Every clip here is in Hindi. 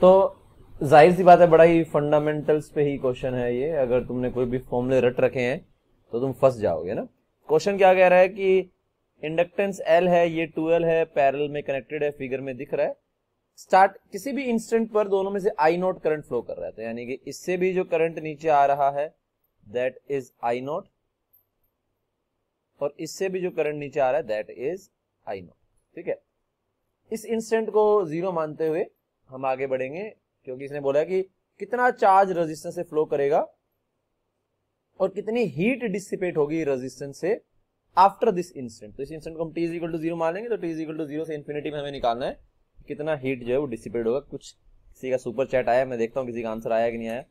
तो जाहिर सी बात है, बड़ा ही फंडामेंटल्स पे ही क्वेश्चन है ये। अगर तुमने कोई भी फॉर्मूले रट रखे हैं तो तुम फंस जाओगे ना। क्वेश्चन क्या कह रहा है कि इंडक्टेंस L है, ये 2L है, पैरेलल में कनेक्टेड है, फिगर में दिख रहा है। स्टार्ट किसी भी इंस्टेंट पर दोनों में से I नोट करंट फ्लो कर रहा है, तो यानी कि इससे भी जो करंट नीचे आ रहा है दैट इज I नोट, और इससे भी जो करंट नीचे आ रहा है दैट इज I नोट। ठीक है, इस इंस्टेंट को जीरो मानते हुए हम आगे बढ़ेंगे, क्योंकि इसने बोला कि कितना चार्ज रेजिस्टेंस से फ्लो करेगा और कितनी हीट डिसिपेट होगी रेजिस्टेंस से आफ्टर दिस इंस्टेंट। तो इस इंस्टेंट को हम t इक्वल टू 0 मान लेंगे, तो t इक्वल टू 0 से इन्फिनिटी में हमें निकालना है कितना हीट जो है वो डिसिपेट होगा। कुछ किसी का सुपर चैट आया, मैं देखता हूँ किसी का आंसर आया कि नहीं आया।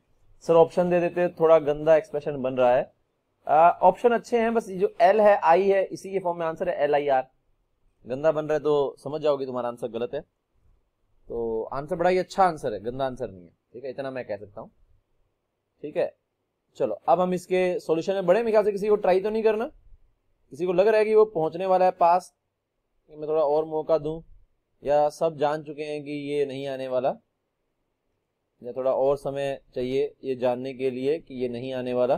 सर ऑप्शन दे देते, थोड़ा गंदा एक्सप्रेशन बन रहा है। ऑप्शन अच्छे हैं, बस जो L है I है इसी के फॉर्म में आंसर है LIR। गंदा बन रहा है तो समझ जाओगे तुम्हारा आंसर गलत है। तो आंसर बड़ा ही अच्छा आंसर है, गंदा आंसर नहीं है। ठीक है, इतना मैं कह सकता हूँ। ठीक है, चलो अब हम इसके सॉल्यूशन में बढ़े। मेरे ख्याल से किसी को ट्राई तो नहीं करना, किसी को लग रहा है कि वो पहुंचने वाला है पास, कि मैं थोड़ा और मौका दूं, या सब जान चुके हैं कि ये नहीं आने वाला, या थोड़ा और समय चाहिए ये जानने के लिए कि ये नहीं आने वाला।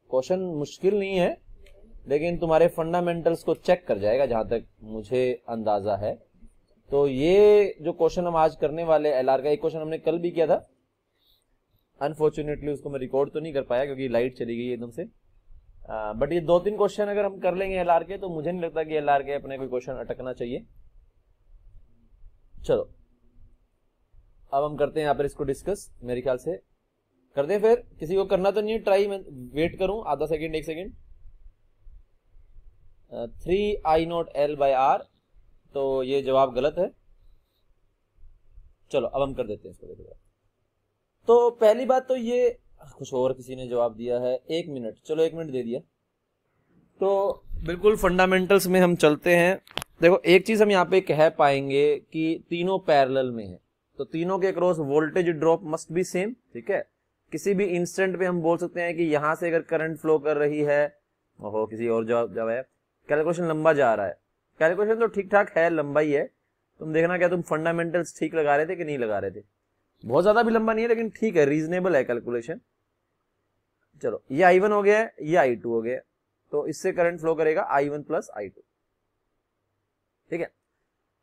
क्वेश्चन मुश्किल नहीं है, लेकिन तुम्हारे फंडामेंटल्स को चेक कर जाएगा जहां तक मुझे अंदाजा है। तो ये जो क्वेश्चन हम आज करने वाले LR का, एक क्वेश्चन हमने कल भी किया था, अनफॉर्चुनेटली उसको मैं रिकॉर्ड तो नहीं कर पाया क्योंकि लाइट चली गई एकदम से। बट ये 2-3 क्वेश्चन अगर हम कर लेंगे LR के, तो मुझे नहीं लगता कि LR के अपने कोई क्वेश्चन अटकना चाहिए। चलो अब हम करते हैं यहाँ पर इसको डिस्कस, मेरे ख्याल से कर दें। फिर किसी को करना तो नहीं है ट्राई, मैं वेट करूं आधा second, 1 second. 3I note L by R, तो ये जवाब गलत है। चलो अब हम कर देते हैं इसको। देखो तो पहली बात तो ये, कुछ और किसी ने जवाब दिया है 1 मिनट, चलो 1 मिनट दे दिया। तो बिल्कुल फंडामेंटल्स में हम चलते हैं। देखो एक चीज हम यहाँ पे कह पाएंगे कि तीनों पैरेलल में है, तो तीनों के across voltage drop must be same. ठीक है, किसी भी इंस्टेंट पे हम बोल सकते हैं कि यहां से अगर करंट फ्लो कर रही है, ओहो किसी और जवाब है, कैलकुलेशन लंबा जा रहा है। कैलकुलेशन तो ठीक ठाक है, लंबा ही है। तुम देखना क्या तुम फंडामेंटल्स ठीक लगा रहे थे कि नहीं लगा रहे थे। बहुत ज्यादा भी लंबा नहीं है, लेकिन ठीक है, रीजनेबल है कैलकुलेशन। चलो ये I1 हो गया, ये I2 हो गया, तो इससे करंट फ्लो करेगा I1 प्लस I2। ठीक है,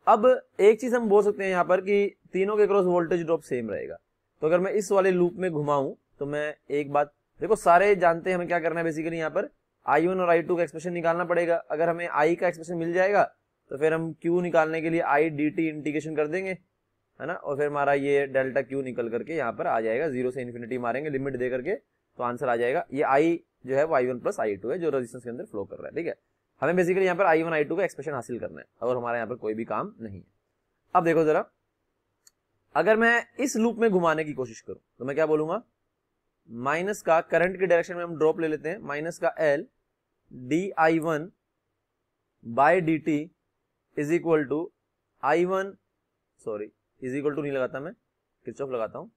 अब एक चीज हम बोल सकते हैं यहां पर कि तीनों के क्रॉस वोल्टेज ड्रॉप सेम रहेगा। तो अगर मैं इस वाले लूप में घुमाऊं तो मैं एक बात देखो, सारे जानते हैं हमें क्या करना है बेसिकली। यहाँ पर I1 और I2 का एक्सप्रेशन निकालना पड़ेगा। अगर हमें I का एक्सप्रेशन मिल जाएगा तो फिर हम Q निकालने के लिए I dt इंटीग्रेशन कर देंगे, है ना, और फिर हमारा ये डेल्टा Q निकल करके यहाँ पर आ जाएगा। 0 से इन्फिनिटी मारेंगे लिमिट दे करके, तो आंसर आ जाएगा। ये I जो है वो I1 प्लस I2 है, जो रेजिस्टेंस के अंदर फ्लो कर रहा है। ठीक है, हमें बेसिकली यहाँ पर I1 I2 का एक्सप्रेशन हासिल करना है, और हमारा यहाँ पर कोई भी काम नहीं है। अब देखो जरा, अगर मैं इस लूप में घुमाने की कोशिश करूं तो मैं क्या बोलूंगा, माइनस का करंट की डायरेक्शन में हम ड्रॉप ले लेते हैं, माइनस का L di1 by dt is equal to I1, sorry is equal to नहीं लगाता, मैं किरचॉफ लगाता हूं,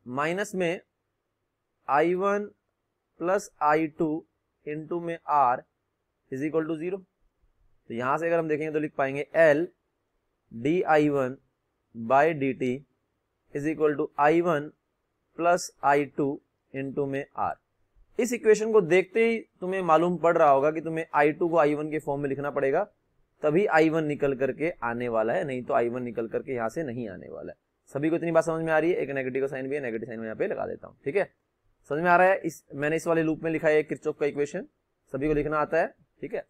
माइनस में I1 प्लस I2 इंटू में R इज इक्वल टू 0। तो यहां से अगर हम देखेंगे तो लिख पाएंगे L di1 by dt is equal to I1 plus I2 into में R। इस इक्वेशन को देखते ही तुम्हें मालूम पड़ रहा होगा कि तुम्हें I2 को I1 के फॉर्म में लिखना पड़ेगा, तभी I1 निकल करके आने वाला है, नहीं तो I1 निकल करके यहां से नहीं आने वाला है। सभी को इतनी बात समझ में आ रही है। एक नेगेटिव का साइन भी है, नेगेटिव साइन में यहाँ पे लगा देता हूँ। ठीक है, समझ में आ रहा है। मैंने इस वाले लूप में लिखा है किरचॉफ का इक्वेशन, सभी को लिखना आता है। ठीक है,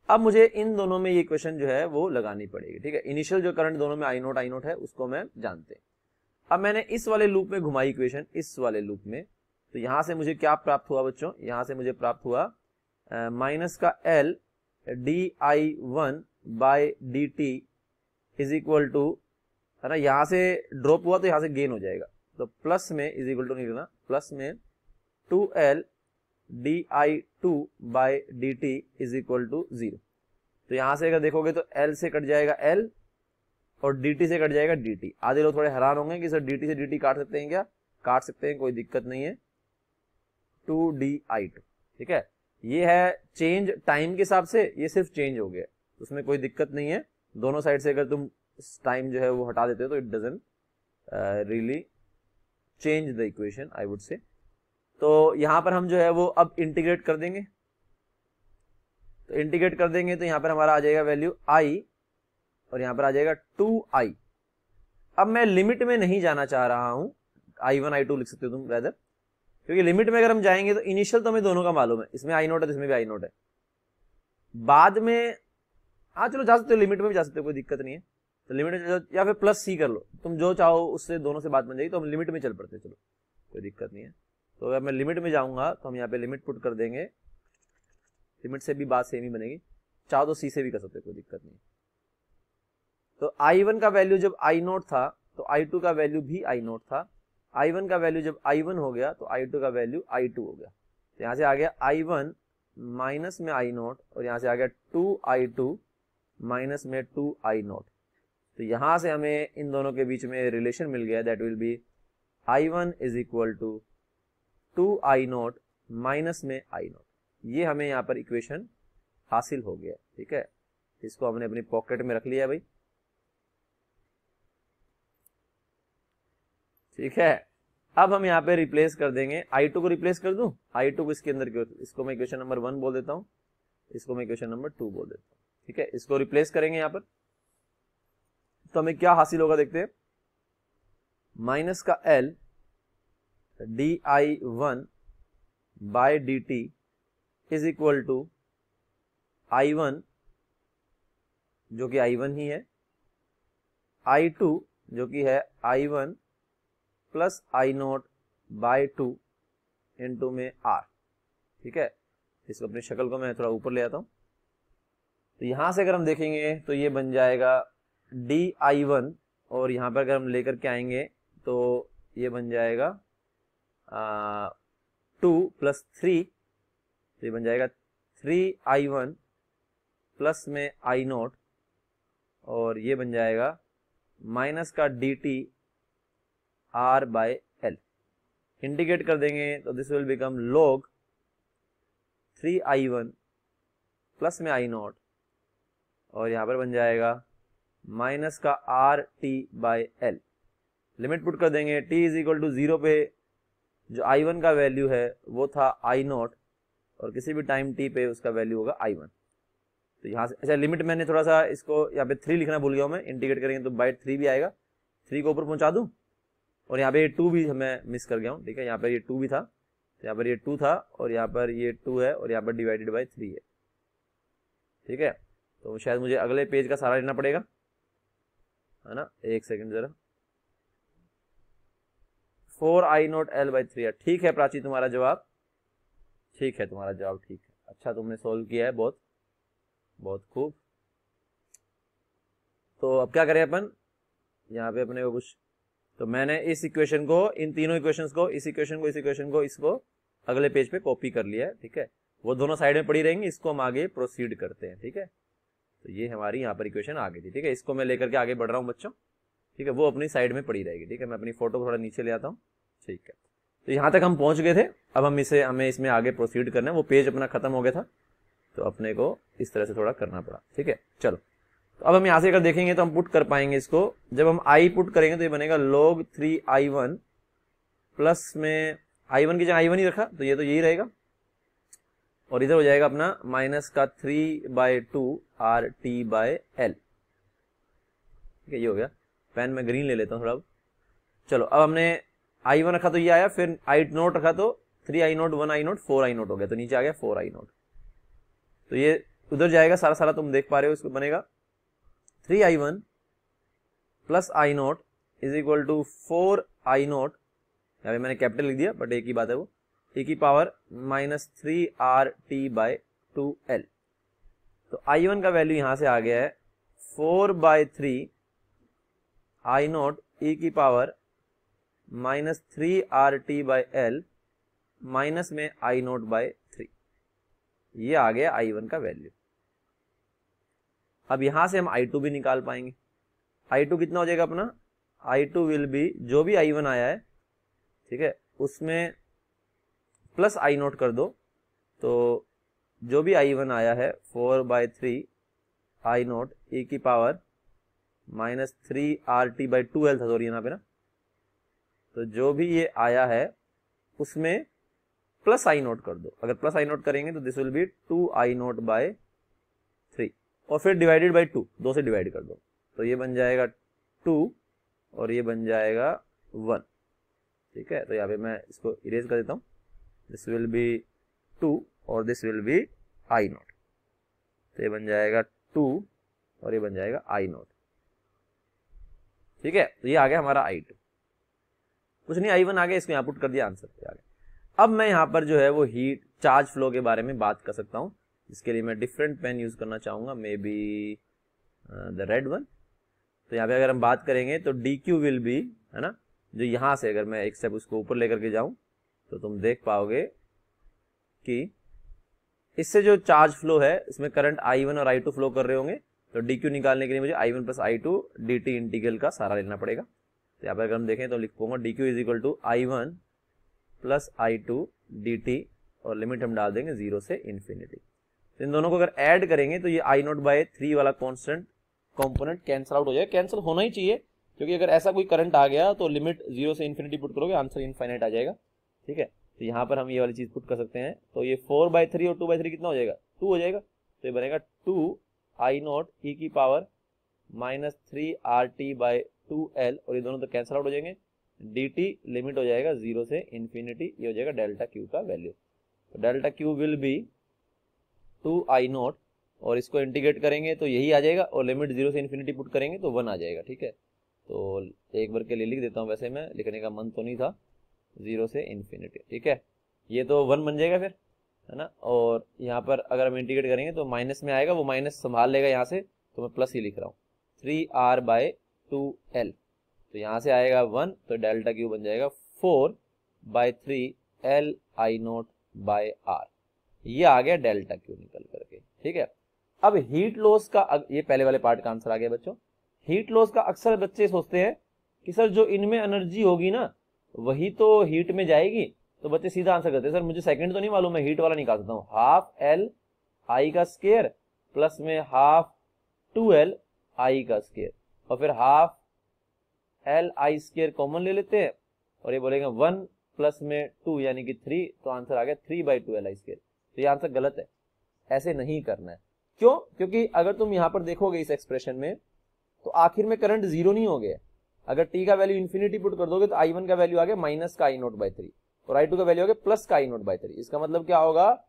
अब मुझे इन दोनों में ये इक्वेशन जो है वो लगानी पड़ेगी। ठीक है, इनिशियल जो करंट दोनों में I नोट है उसको मैं जानते हैं। अब मैंने इस वाले लूप में घुमाई इक्वेशन, इस वाले लूप में, तो यहां से मुझे क्या प्राप्त हुआ बच्चों, यहां से मुझे प्राप्त हुआ माइनस का L di1 by dt is equal to, है ना, यहां से ड्रॉप हुआ तो यहां से गेन हो जाएगा, तो प्लस में इज इक्वल टू नहीं लेना, प्लस में 2L di2 by dt is equal to 0। तो यहां से अगर देखोगे तो L से कट जाएगा L और dt से कट जाएगा dt। आधे लोग थोड़े हैरान होंगे कि सर dt से dt काट सकते हैं क्या, काट सकते हैं, कोई दिक्कत नहीं है, 2di2। ठीक है, ये है चेंज टाइम के हिसाब से, ये सिर्फ चेंज हो गया, उसमें कोई दिक्कत नहीं है। दोनों साइड से अगर तुम टाइम जो है वो हटा देते हो तो it doesn't really change the equation, I would say. तो यहां पर हम जो है वो अब इंटीग्रेट कर देंगे, तो इंटीग्रेट कर देंगे तो यहां पर हमारा आ जाएगा वैल्यू i और यहां पर आ जाएगा 2i। अब मैं लिमिट में नहीं जाना चाह रहा हूं, i1 i2 लिख सकते हो तुम रेदर, क्योंकि लिमिट में अगर हम जाएंगे तो इनिशियल तो हमें दोनों का मालूम है, इसमें i0 है तो इसमें भी i0 है। बाद में हाँ चलो जा सकते हो, लिमिट में भी जा सकते हो, कोई दिक्कत नहीं है। तो लिमिट में या फिर प्लस सी कर लो, तुम जो चाहो उससे दोनों से बात बन जाएगी, तो हम लिमिट में चल पड़ते, चलो कोई दिक्कत नहीं है। तो अगर मैं लिमिट में जाऊंगा तो हम यहाँ पे लिमिट पुट कर देंगे, लिमिट से भी बात सेम ही बनेगी, चाहो तो सी से भी कर सकते, कोई दिक्कत नहीं। तो i1 का वैल्यू जब i0 था तो i2 का वैल्यू भी i0 था, i1 का वैल्यू जब i1 हो गया तो i2 का वैल्यू i2 हो गया। तो यहाँ से आ गया i1 माइनस में i0 और यहाँ से आ गया 2i2 माइनस में 2i0। तो यहाँ से हमें इन दोनों के बीच में रिलेशन मिल गया, that will be i1 is equal to 2i0 minus में i0। ये हमें यहाँ पर इक्वेशन हासिल हो गया, ठीक है। इसको हमने अपनी पॉकेट में रख लिया भाई, ठीक है। अब हम यहाँ पे रिप्लेस कर देंगे, i2 को रिप्लेस कर दूं, i2 को इसके अंदर, इसको मैं इक्वेशन नंबर 1 बोल देता हूँ, इसको मैं इक्वेशन नंबर 2 बोल देता हूँ, ठीक है। इसको रिप्लेस करेंगे यहाँ पर तो हमें क्या हासिल होगा देखते हैं, माइनस का L di1 by dt is equal to i1 जो कि i1 ही है, i2 जो कि है i1 plus i0 by 2 into में r, ठीक है। इसको अपनी शक्ल को मैं थोड़ा ऊपर ले आता हूं, तो यहां से अगर हम देखेंगे तो ये बन जाएगा di1 और यहां पर अगर हम लेकर के आएंगे तो ये बन जाएगा 2 प्लस 3, तो ये बन जाएगा 3i1 प्लस में i0 और ये बन जाएगा माइनस का dt r by l। Integrate कर देंगे तो this will become log 3i1 plus में i0 और यहां पर बन जाएगा माइनस का R T by L. Limit put कर देंगे, t इज इक्वल टू 0 पे जो i1 का वैल्यू है वो था i0 और किसी भी टाइम t पे उसका वैल्यू होगा i1। तो यहाँ से अच्छा लिमिट मैंने थोड़ा सा इसको यहाँ पे 3 लिखना भूल गया हूँ मैं, इंटीग्रेट करेंगे तो बाय 3 भी आएगा, 3 को ऊपर पहुंचा दूं और यहाँ पे ये 2 भी मैं मिस कर गया हूँ, ठीक है। यहाँ पर ये 2 भी था, यहाँ पर ये 2 था और यहाँ पर ये 2 है और यहाँ पर डिवाइडेड बाय 3 है, ठीक है। तो शायद मुझे अगले पेज का सहारा लेना पड़ेगा, है ना। एक सेकंड जरा, 4i0 l बाई 3, ठीक है प्राची तुम्हारा जवाब, ठीक है तुम्हारा जवाब, ठीक है, अच्छा तुमने सोल्व किया है, बहुत बहुत खूब। तो अब क्या करें अपन, यहाँ पे अपने को कुछ, तो मैंने इस इक्वेशन को, इन तीनों इक्वेशंस को, इस इक्वेशन को, इस इक्वेशन को, इसको अगले पेज पे कॉपी कर लिया है, ठीक है। वो दोनों साइड में पड़ी रहेंगी, इसको हम आगे प्रोसीड करते हैं, ठीक है। तो ये हमारी यहाँ पर इक्वेशन आ गई थी, ठीक है। इसको मैं लेकर के आगे बढ़ रहा हूँ बच्चों, ठीक है। वो अपनी साइड में पड़ी रहेगी, ठीक है। मैं अपनी फोटो को थोड़ा नीचे ले आता हूँ, ठीक है। तो यहाँ तक हम पहुंच गए थे, अब हमें इसमें आगे प्रोसीड करना है। वो पेज अपना खत्म हो गया था तो अपने को इस तरह से थोड़ा करना पड़ा, ठीक है। चलो तो अब हम यहाँ से अगर देखेंगे तो हम पुट कर पाएंगे इसको, जब हम i पुट करेंगे तो ये बनेगा log 3i1 प्लस में i1 की जगह i1 ही रखा तो ये तो यही रहेगा और इधर हो जाएगा अपना माइनस का 3/2 आर टी बाय एल, ठीक है। ये हो गया, पेन में ग्रीन ले लेता हूँ थोड़ा। चलो अब हमने i1 रखा तो ये आया, फिर i0 रखा तो 3i0 1i0 4i0 हो गया, तो नीचे आ गया 4i0। तो ये उधर जाएगा सारा सारा, तुम देख पा रहे हो, इसको बनेगा 3i1 plus i0 is equal to 4i0, यहाँ पे मैंने कैपिटल लिख दिया बट एक ही बात है वो, e की power minus 3rt bye 2l। तो i1 का वैल्यू यहां से आ गया है 4/3 i0 e की power minus 3rt by l minus में i0 बाय 3, ये आ गया i1 का वैल्यू। अब यहां से हम i2 भी निकाल पाएंगे। i2 कितना हो जाएगा अपना, i2 विल बी, जो भी i1 आया है, ठीक है, उसमें प्लस i0 कर दो, तो जो भी i1 आया है 4/3 i0 e की पावर माइनस 3RT/2L था, सॉरी यहाँ पे ना, तो जो भी ये आया है उसमें प्लस आई नोट कर दो। अगर प्लस आई नोट करेंगे तो दिस विल बी 2I0/3 और फिर डिवाइडेड बाई 2, 2 से डिवाइड कर दो, तो ये बन जाएगा 2 और ये बन जाएगा 1। ठीक है, तो यहाँ पे मैं इसको इरेज कर देता हूँ। दिस विल बी 2 और this will be I note, तो ये बन जाएगा 2 और ये बन जाएगा I नोट। ठीक है, तो ये आ गया हमारा I2, कुछ नहीं I1 आ गया, इसको यहाँ पुट कर दिया, आंसर आ गया। अब मैं यहाँ पर जो है वो हीट चार्ज फ्लो के बारे में बात कर सकता हूँ, इसके लिए मैं डिफरेंट पेन यूज करना चाहूंगा, may be the red one. तो यहाँ पे अगर हम बात करेंगे तो DQ विल बी, है ना, जो यहाँ से अगर मैं एक स्टेप उसको ऊपर लेकर के जाऊं तो तुम देख पाओगे कि इससे जो चार्ज फ्लो है इसमें करंट I1 और I2 फ्लो कर रहे होंगे, तो DQ निकालने के लिए मुझे I1 plus I2 dt integral का सारा लेना पड़ेगा। तो यहाँ पर अगर हम देखें तो लिख पाऊंगा DQ is equal to I1 plus I2 dt और लिमिट हम डाल देंगे 0 से इन्फिनिटी। तो इन दोनों को अगर ऐड करेंगे तो ये I0/3 वाला कॉन्स्टेंट कंपोनेंट कैंसिल आउट हो जाएगा, कैंसिल होना ही चाहिए, क्योंकि अगर ऐसा कोई करंट आ गया तो लिमिट 0 से इन्फिनिटी पुट करोगे, आंसर इनफाइनाइट आ जाएगा। ठीक है, तो यहाँ पर हम ये वाली चीज पुट कर सकते हैं, तो ये 4/3 और 2/3 कितना हो जाएगा, 2 हो जाएगा, तो ये बनेगा 2I0 e की पावर माइनस 3RT/2L और ये दोनों तो कैंसिल आउट हो जाएंगे, dt लिमिट हो जाएगा 0 से इन्फिनिटी, ये हो जाएगा डेल्टा Q का वैल्यू। तो delta Q will be 2I0 और इसको इंटीग्रेट करेंगे तो यही आ जाएगा और लिमिट 0 से इन्फिनिटी पुट करेंगे तो 1 आ जाएगा। ठीक है, तो एक बार के लिए लिख देता हूँ, वैसे मैं लिखने का मन तो नहीं था, 0 से इन्फिनिटी। ठीक है, ये तो 1 बन जाएगा फिर, है ना, और यहाँ पर अगर हम इंटीग्रेट करेंगे तो माइनस में आएगा, वो माइनस संभाल लेगा यहाँ से, तो मैं प्लस ही लिख रहा हूँ 3R/2L, तो यहाँ से आएगा 1, तो डेल्टा Q बन जाएगा 4/3LI0/R, ये आ गया डेल्टा Q निकल करके। ठीक है, अब हीट लॉस का, ये पहले वाले पार्ट का आंसर आ गया बच्चों। हीट लॉस का अक्सर बच्चे सोचते हैं कि सर जो इनमें एनर्जी होगी ना वही तो हीट में जाएगी, तो बच्चे सीधा आंसर करते हैं सर मुझे सेकंड तो नहीं मालूम, मैं हीट वाला निकाल सकता हूँ, हाफ L I का स्क्वायर प्लस में हाफ 2L I का स्क्वायर और फिर half L I square common ले लेते हैं और ये बोलेंगे 1 प्लस में 2 यानी कि 3, तो आंसर आ गया 3/2L I स्क्वायर। तो ये आंसर गलत है, ऐसे नहीं करना है। क्यों? क्योंकि अगर तुम यहां पर देखोगे इस एक्सप्रेशन में तो आखिर में करंट 0 नहीं हो गया, अगर t का वैल्यू इन्फिनिटी पुट कर दोगे तो I1 का वैल्यू आ गया माइनस का I0/3 और I2 का वैल्यू आ गया प्लस का I0/3। इसका मतलब क्या होगा,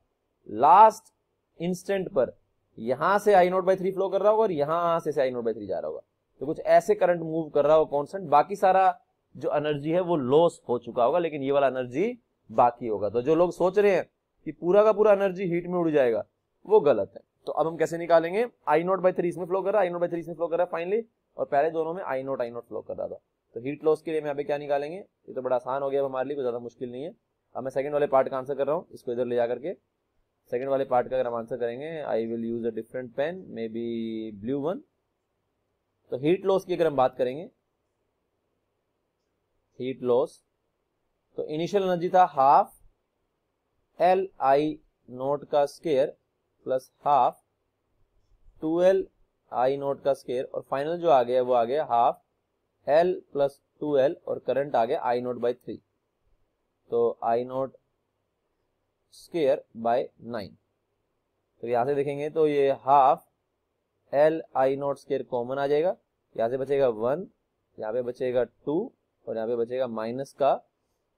लास्ट इंस्टेंट पर यहां से I0/3 फ्लो कर रहा होगा और यहां से I0/3 जा रहा होगा, तो कुछ ऐसे करंट मूव कर रहा होगा कांस्टेंट, बाकी सारा जो एनर्जी है वो लॉस हो चुका होगा, लेकिन ये वाला एनर्जी बाकी होगा। तो जो लोग सोच रहे हैं कि पूरा का पूरा एनर्जी हीट में उड़ जाएगा, वो गलत है। तो अब हम कैसे निकालेंगे, I0/3 इसमें फ्लो कर रहा है, I0/3 इसमें फ्लो कर रहा है फाइनली, और पहले दोनों में I0 फ्लो कर रहा था। तो हीट लॉस के लिए मैं यहाँ पे क्या निकालेंगे, ये तो बड़ा आसान हो गया हमारे लिए, कोई ज्यादा मुश्किल नहीं है। अब मैं सेकंड वाले पार्ट का आंसर कर रहा हूँ, इसको इधर ले जाकर के सेकंड वाले पार्ट का अगर हम आंसर करेंगे, I will use a different pen, maybe blue one. तो हीट लॉस की अगर हम बात करेंगे, हीट लॉस, तो इनिशियल एनर्जी था हाफ LI0 का स्क्वायर प्लस हाफ 2LI0 का स्क्वायर और फाइनल जो आ गया वो आ गया हाफ L प्लस 2L और करंट आ गया I0/3, तो I0 स्क्वायर बाय 9। तो यहां से देखेंगे तो ये हाफ LI0 स्क्वायर कॉमन आ जाएगा, यहां से बचेगा 1, यहाँ पे बचेगा 2 और यहाँ पे बचेगा माइनस का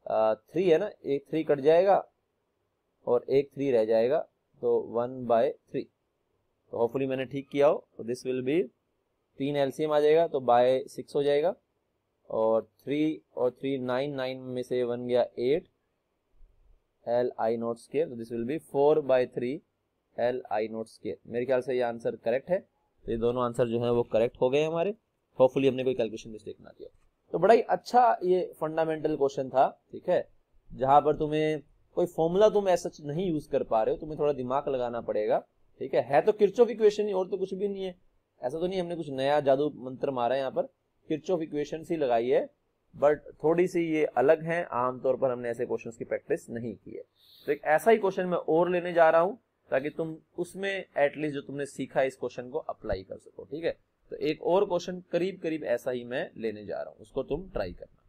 3 है ना, एक 3 कट जाएगा और एक 3 रह जाएगा, तो 1/3। तो होपफुली मैंने ठीक किया हो, तो दिस विल बी 3 LCM आ जाएगा तो बाय 6 हो जाएगा और 3 और 3 9, 9 में से 1 गया 8 LI0 स्क्वायर, तो this will be 4/3 LI0 square. मेरे ख्याल से ये आंसर करेक्ट है, तो ये दोनों आंसर जो है वो करेक्ट हो गए हमारे। होपफुली हमने कोई कैलकुलेशन मिस्टेक ना किया। तो बड़ा ही अच्छा ये फंडामेंटल क्वेश्चन था, ठीक है, जहां पर तुम्हें कोई फॉर्मूला तुम ऐसा नहीं यूज कर पा रहे हो, तुम्हें थोड़ा दिमाग लगाना पड़ेगा, ठीक है तो किरचॉफ इक्वेशन ही, और तो कुछ भी नहीं है, ऐसा तो नहीं हमने कुछ नया जादू मंत्र मारा है, यहाँ पर किरचॉफ इक्वेशन ही लगाई है, बट थोड़ी सी ये अलग है, आमतौर पर हमने ऐसे क्वेश्चंस की प्रैक्टिस नहीं की है। तो एक ऐसा ही क्वेश्चन मैं और लेने जा रहा हूं ताकि तुम उसमें एटलीस्ट जो तुमने सीखा है इस क्वेश्चन को अप्लाई कर सको, ठीक है। तो एक और क्वेश्चन करीब करीब ऐसा ही मैं लेने जा रहा हूं, उसको तुम ट्राई करना।